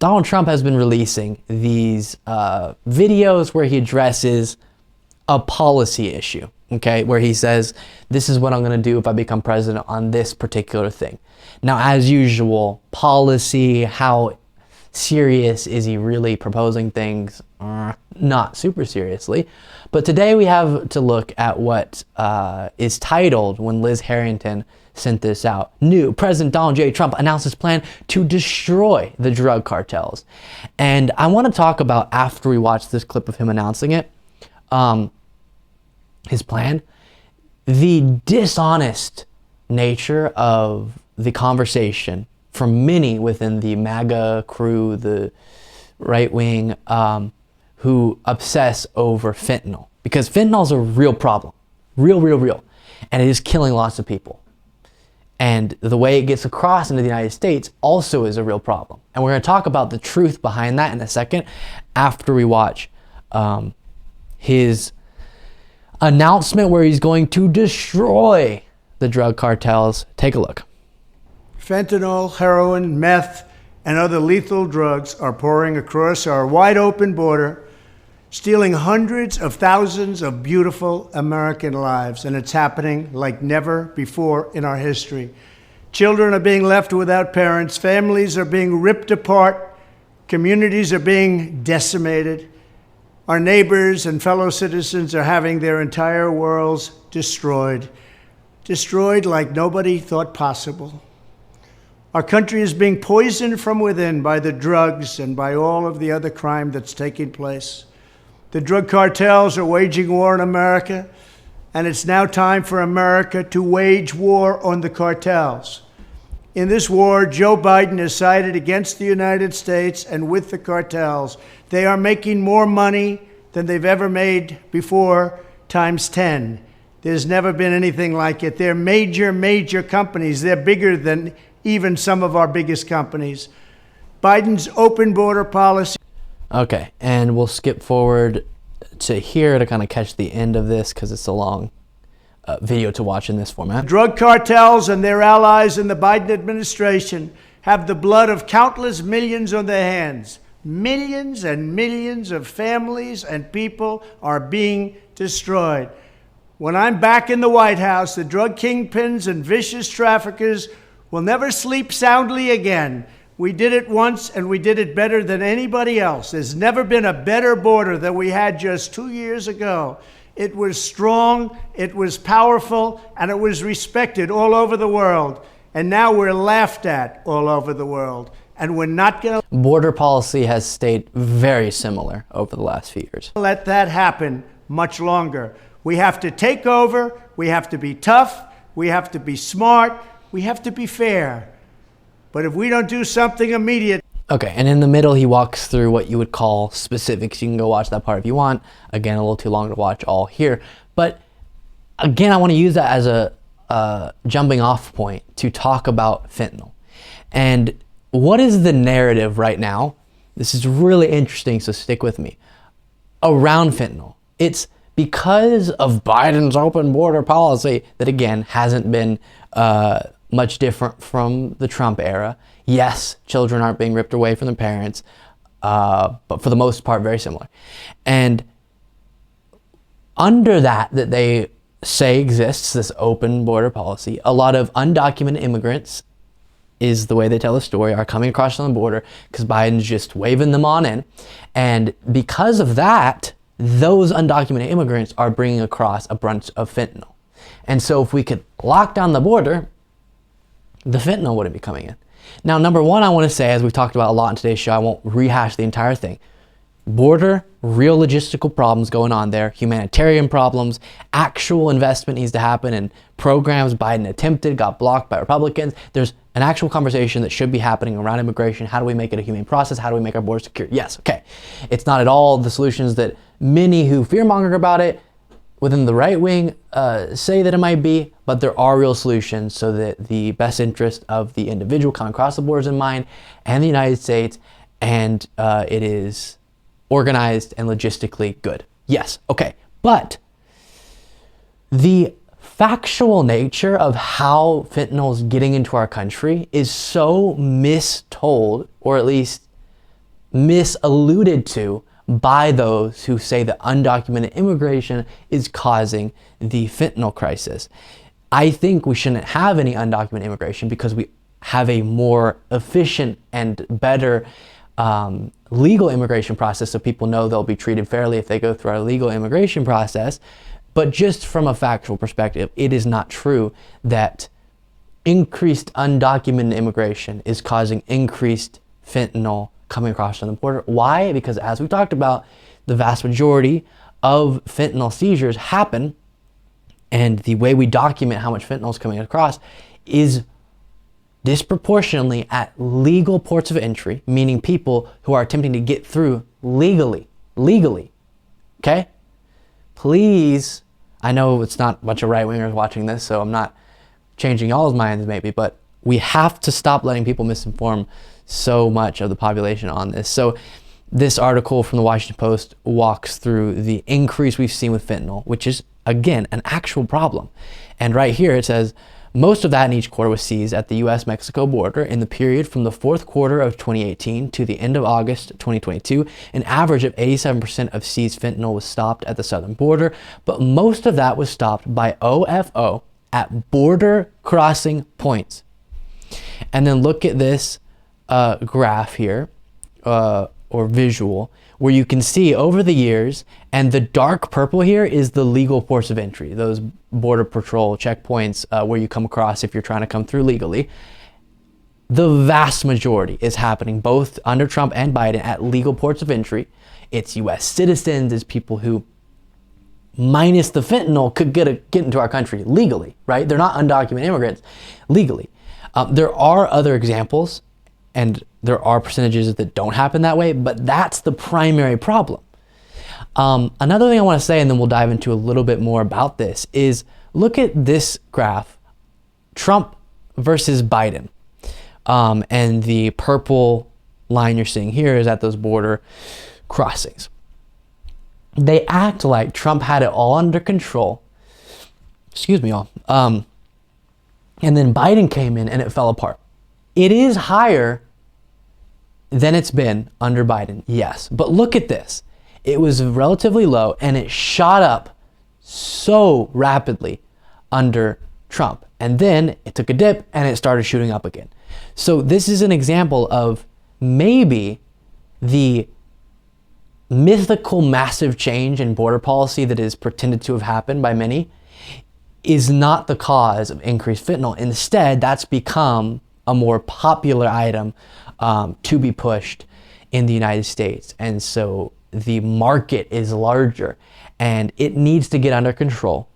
Donald Trump has been releasing these videos where he addresses a policy issue, okay, where he says, this is what I'm going to do if I become president on this particular thing. Now, as usual, policy, how serious is he really proposing things? Not super seriously. But today we have to look at what is titled, when Liz Harrington sent this out, new President Donald J. Trump announces plan to destroy the drug cartels. And I want to talk about, after we watch this clip of him announcing it, his plan, the dishonest nature of the conversation from many within the MAGA crew, the right wing, who obsess over fentanyl. Because fentanyl is a real problem. Real. And it is killing lots of people. And the way it gets across into the United States also is a real problem. And we're going to talk about the truth behind that in a second after we watch his announcement where he's going to destroy the drug cartels. Take a look. Fentanyl, heroin, meth, and other lethal drugs are pouring across our wide open border, stealing hundreds of thousands of beautiful American lives, and it's happening like never before in our history. Children are being left without parents, families are being ripped apart, communities are being decimated. Our neighbors and fellow citizens are having their entire worlds destroyed like nobody thought possible. Our country is being poisoned from within by the drugs and by all of the other crime that's taking place. The drug cartels are waging war in America, and it's now time for America to wage war on the cartels. In this war, Joe Biden has sided against the United States and with the cartels. They are making more money than they've ever made before, times 10. There's never been anything like it. They're major companies. They're bigger than even some of our biggest companies. Biden's open border policy. Okay, and we'll skip forward to here to kind of catch the end of this because it's a long video to watch in this format. Drug cartels and their allies in the Biden administration have the blood of countless millions on their hands. Millions and millions of families and people are being destroyed. When I'm back in the White House, the drug kingpins and vicious traffickers will never sleep soundly again. We did it once, and we did it better than anybody else. There's never been a better border than we had just 2 years ago. It was strong, it was powerful, and it was respected all over the world. And now we're laughed at all over the world. And we're not going to... Border policy has stayed very similar over the last few years. Let that happen much longer. We have to take over, we have to be tough, we have to be smart, we have to be fair. But if we don't do something immediate... Okay, and in the middle, he walks through what you would call specifics. You can go watch that part if you want. Again, a little too long to watch all here. But again, I want to use that as a jumping off point to talk about fentanyl. And what is the narrative right now? This is really interesting, so stick with me. Around fentanyl. It's because of Biden's open border policy that, again, hasn't been much different from the Trump era. Yes, children aren't being ripped away from their parents, but for the most part, very similar. And under that they say exists, this open border policy, a lot of undocumented immigrants, is the way they tell the story, are coming across on the border because Biden's just waving them on in. And because of that, those undocumented immigrants are bringing across a bunch of fentanyl. And so if we could lock down the border, the fentanyl wouldn't be coming in. Now, number one, I want to say, as we've talked about a lot in today's show, I won't rehash the entire thing. Border, real logistical problems going on there, humanitarian problems, actual investment needs to happen in programs Biden attempted, got blocked by Republicans. There's an actual conversation that should be happening around immigration. How do we make it a humane process? How do we make our border secure? Yes, okay. It's not at all the solutions that many who fearmonger about it within the right wing say that it might be, but there are real solutions so that the best interest of the individual coming across the borders in mind and the United States, and it is organized and logistically good. Yes, okay. But the factual nature of how fentanyl is getting into our country is so mistold, or at least misalluded to by those who say that undocumented immigration is causing the fentanyl crisis. I think we shouldn't have any undocumented immigration because we have a more efficient and better legal immigration process, so people know they'll be treated fairly if they go through our legal immigration process. But just from a factual perspective, it is not true that increased undocumented immigration is causing increased fentanyl coming across on the border. Why? Because as we talked about, the vast majority of fentanyl seizures happen, and the way we document how much fentanyl is coming across is disproportionately at legal ports of entry, meaning people who are attempting to get through legally. Okay? Please, I know it's not a bunch of right-wingers watching this, so I'm not changing y'all's minds maybe, but we have to stop letting people misinform so much of the population on this. So this article from the Washington Post walks through the increase we've seen with fentanyl, which is, again, an actual problem. And right here it says, most of that in each quarter was seized at the U.S.-Mexico border in the period from the fourth quarter of 2018 to the end of August 2022. An average of 87% of seized fentanyl was stopped at the southern border, but most of that was stopped by OFO at border crossing points. And then look at this graph here, or visual, where you can see over the years, and the dark purple here is the legal ports of entry, those border patrol checkpoints where you come across if you're trying to come through legally. The vast majority is happening both under Trump and Biden at legal ports of entry. It's U.S. citizens, it's people who, minus the fentanyl, could get into our country legally, right? They're not undocumented immigrants legally. There are other examples, and there are percentages that don't happen that way, but that's the primary problem. Another thing I want to say, and then we'll dive into a little bit more about this, is look at this graph, Trump versus Biden. And the purple line you're seeing here is at those border crossings. They act like Trump had it all under control. Excuse me, all. And then Biden came in and it fell apart. It is higher than it's been under Biden, yes. But look at this. It was relatively low and it shot up so rapidly under Trump. And then it took a dip and it started shooting up again. So this is an example of maybe the mythical massive change in border policy that is pretended to have happened by many is not the cause of increased fentanyl. Instead, that's become a more popular item to be pushed in the United States. And so the market is larger and it needs to get under control.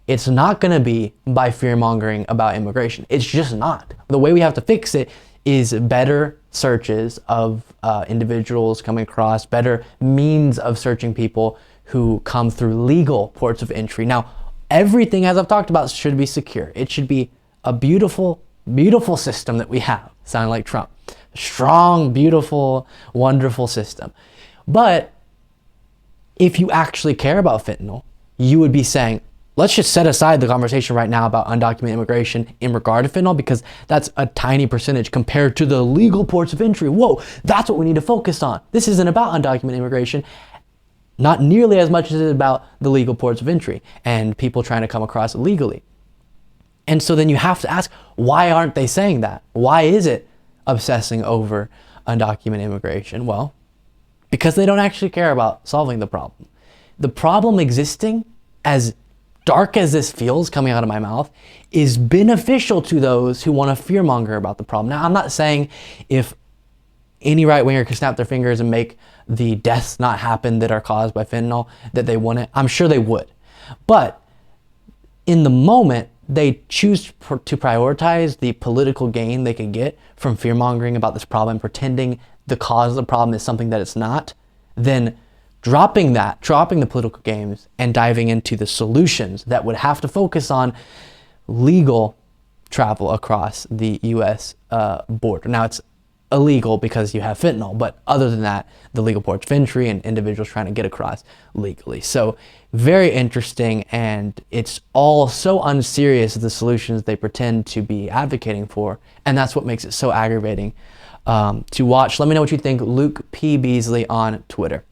It's not going to be by fear-mongering about immigration. It's just not. The way we have to fix it is better searches of individuals coming across, better means of searching people who come through legal ports of entry. Now, everything, as I've talked about, should be secure. It should be a beautiful, beautiful system that we have, sounding like Trump. Strong, beautiful, wonderful system. But if you actually care about fentanyl, you would be saying, let's just set aside the conversation right now about undocumented immigration in regard to fentanyl, because that's a tiny percentage compared to the legal ports of entry. Whoa, that's what we need to focus on. This isn't about undocumented immigration, not nearly as much as it is about the legal ports of entry and people trying to come across illegally. And so then you have to ask, why aren't they saying that? Why is it obsessing over undocumented immigration? Well, because they don't actually care about solving the problem. The problem existing, as dark as this feels coming out of my mouth, is beneficial to those who want to fearmonger about the problem. Now, I'm not saying if any right-winger could snap their fingers and make the deaths not happen that are caused by fentanyl, that they wouldn't. I'm sure they would. But in the moment, they choose to prioritize the political gain they can get from fear-mongering about this problem, pretending the cause of the problem is something that it's not, then dropping the political games and diving into the solutions that would have to focus on legal travel across the U.S. border. Now, it's illegal because you have fentanyl, but other than that, the legal ports of entry and individuals trying to get across legally. So very interesting, and it's all so unserious, the solutions they pretend to be advocating for, and that's what makes it so aggravating to watch. Let me know what you think. Luke P. Beasley on Twitter.